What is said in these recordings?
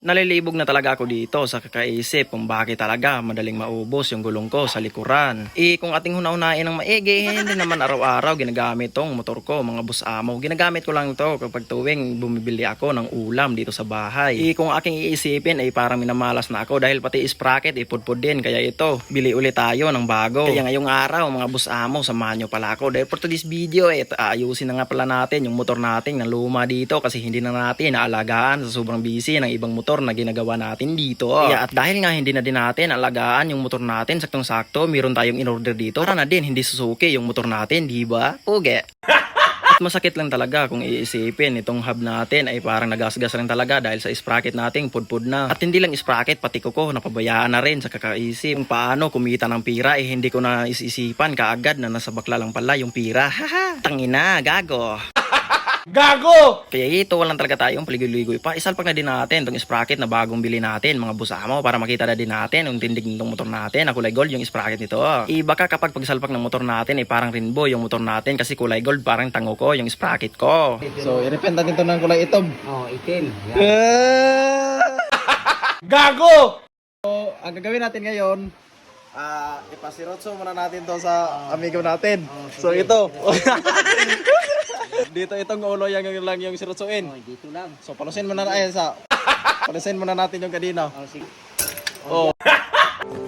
Nalilibog na talaga ako dito sa kakaisip kung bakit talaga madaling maubos yung gulong ko sa likuran. Kung ating hunaunain ng maigi, hindi naman araw-araw ginagamit tong motor ko, mga boss amo. Ginagamit ko lang to kapag tuwing bumibili ako ng ulam dito sa bahay. Kung aking iisipin ay parang minamalas na ako dahil pati sprocket ipudpud din. Kaya ito, bili ulit tayo ng bago. Kaya ngayong araw mga boss amo, samahan nyo pala ako. Dahil for today's video, ayusin na nga pala natin yung motor natin na luma dito kasi hindi na natin naalagaan sa sobrang busy ng ibang motor na ginagawa natin dito. At dahil nga hindi na din natin alagaan yung motor natin, saktong-sakto, meron tayong in-order dito. Para na din hindi susuki yung motor natin, di ba? Puge. At masakit lang talaga kung iisipin itong hub natin ay parang nagasgas rin talaga dahil sa sprocket nating pudpud na. At hindi lang sprocket, pati ko napabayaan na rin sa kakaisip kung paano kumita ng pira. Hindi ko na isisipan kaagad na nasa bakla lang pala yung pira. Haha, tangina, gago. Gago! Kaya ito, walang talaga tayong paligoy-ligoy pa. Isalpak na din natin itong sprocket na bagong bili natin, mga busamo, para makita na din natin yung tindig nitong motor natin na kulay gold yung sprocket nito. Baka kapag pagsalpak ng motor natin ay parang rainbow yung motor natin kasi kulay gold, parang tango ko yung sprocket ko. So, i-repent natin ito ng kulay itom. Itim. Gago! So, ang gagawin natin ngayon, ipasirotso muna natin to sa amigo natin. So, ito. Dito itong ulo yung lang yung sirotsoin. Dito lang. So palusin muna palusin muna natin yung kadina. Sige.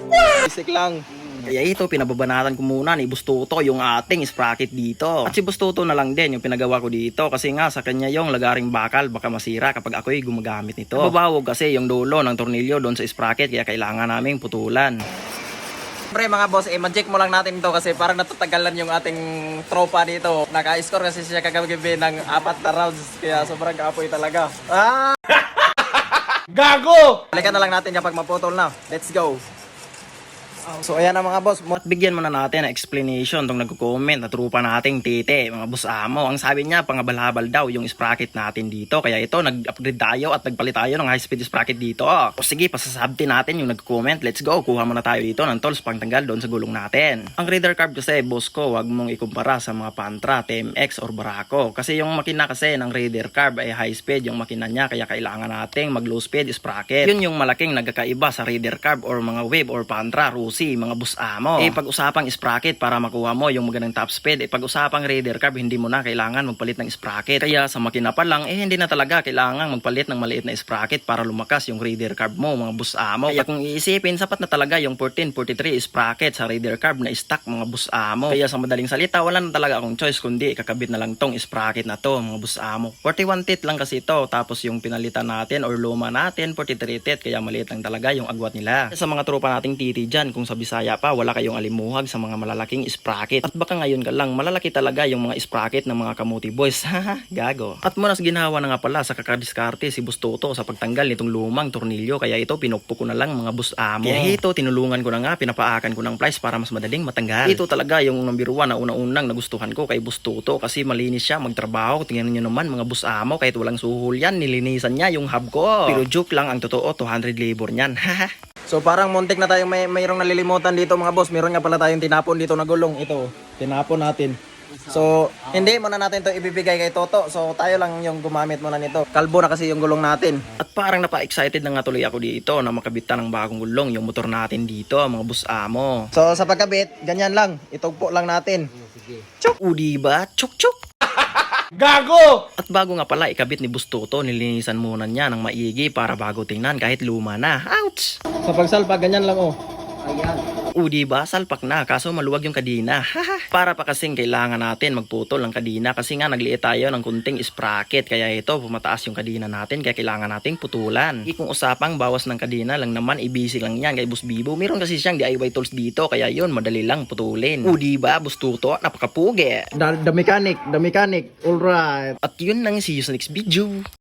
Basic lang. Kaya ito, pinababanatan ko muna ni Bustuto yung ating sprocket dito. At si Bustuto na lang din yung pinagawa ko dito kasi nga sa kanya yung lagaring bakal baka masira kapag ako'y gumagamit nito. Mababawog kasi yung dulo ng tornilyo doon sa sprocket kaya kailangan naming putulan. Siyempre mga boss, ma-check mo lang natin ito kasi parang natatagalan yung ating tropa dito. Naka-score kasi siya kagabi ng 4 na rounds kaya sobrang kapoy talaga. Gago! Balikan na lang natin kapag maputol na. Let's go! So ayan na mga boss, bigyan muna natin ng explanation tong nagko-comment na trupa nating Tite, mga boss amo. Ang sabi niya, pangabal-habal daw yung sprocket natin dito. Kaya ito, nag-upgrade tayo at nagpalit tayo ng high-speed sprocket dito. O sige, pasasabtin natin yung nagko-comment. Let's go, kuha muna tayo dito ng tools pangtanggal doon sa gulong natin. Ang raider carb kasi, boss ko, wag mong ikumpara sa mga Pantra, TMX or Barako. Kasi yung makina kasi ng raider carb ay high-speed yung makina niya. Kaya kailangan nating mag-low speed sprocket. Yun yung malaking nagkakaiba sa raider carb or mga Wave or Pantra, mga boss amo. Pag-usapang sprocket para makuha mo yung magandang top speed. Pag-usapang raider carb, hindi mo na kailangan magpalit ng sprocket. Kaya sa makina pa lang, hindi na talaga kailangan magpalit ng maliit na sprocket para lumakas yung raider carb mo, mga boss amo. Kaya kung iisipin, sapat na talaga yung 1443 sprocket sa raider carb na stock, mga boss amo. Kaya sa madaling salita, wala na talaga akong choice kundi kakabit na lang tong sprocket na to, mga boss amo. 41 teeth lang kasi ito, tapos yung pinalitan natin or luma natin 43 teeth, kaya maliit lang talaga yung agwat nila. Sa mga tropa nating titi dyan, kung sa Bisaya pa, wala kayong alimuhag sa mga malalaking sprocket. At baka ngayon ka lang, malalaki talaga yung mga sprocket ng mga kamuti boys. Haha, gago. At munas ginawa na nga pala sa kakadiskarte si Bustuto sa pagtanggal nitong lumang tornilyo. Kaya ito, pinukpo ko na lang, mga boss amo. Kaya ito, tinulungan ko na nga, pinapaakan ko ng plies para mas madaling matanggal. Ito talaga yung number 1 na una-unang nagustuhan ko kay Bustuto kasi malinis siya magtrabaho. Tingnan niyo naman mga boss amo, kahit walang suhol yan, nilinisan niya yung hub ko. Pero joke lang, ang totoo, 200 labor niyan. Haha. So parang muntik na tayong mayroong nalilimutan dito mga boss. Meron nga pala tayong tinapon dito na gulong. Ito, tinapon natin. So hindi muna natin to ibibigay kay Toto. So tayo lang yung gumamit muna nito. Kalbo na kasi yung gulong natin. At parang napa-excited na nga tuloy ako dito na makabitan ng bagong gulong yung motor natin dito, mga boss amo. So sa pagkabit, ganyan lang. Itugpo lang natin. Sige. Chok! Diba? Chok chok! Gago! At bago nga pala ikabit ni Bustuto, nilinisan muna niya ng maigi para bago tingnan kahit luma na. Ouch! Sa pagsalpak, ganyan lang oh. Ayan. Diba? Salpak na, kaso maluwag yung kadina. Para pa kasing kailangan natin magputol ng kadina kasi nga nagliit tayo ng kunting sprocket. Kaya ito, pumataas yung kadina natin kaya kailangan nating putulan. Kung usapang bawas ng kadina lang naman, ibisi lang yan kay Boss Bibo. Meron kasi siyang DIY tools dito kaya yun, madali lang putulin. Diba? Bustuto, napakapugi. The mechanic, alright. At yun lang, see you sa next video.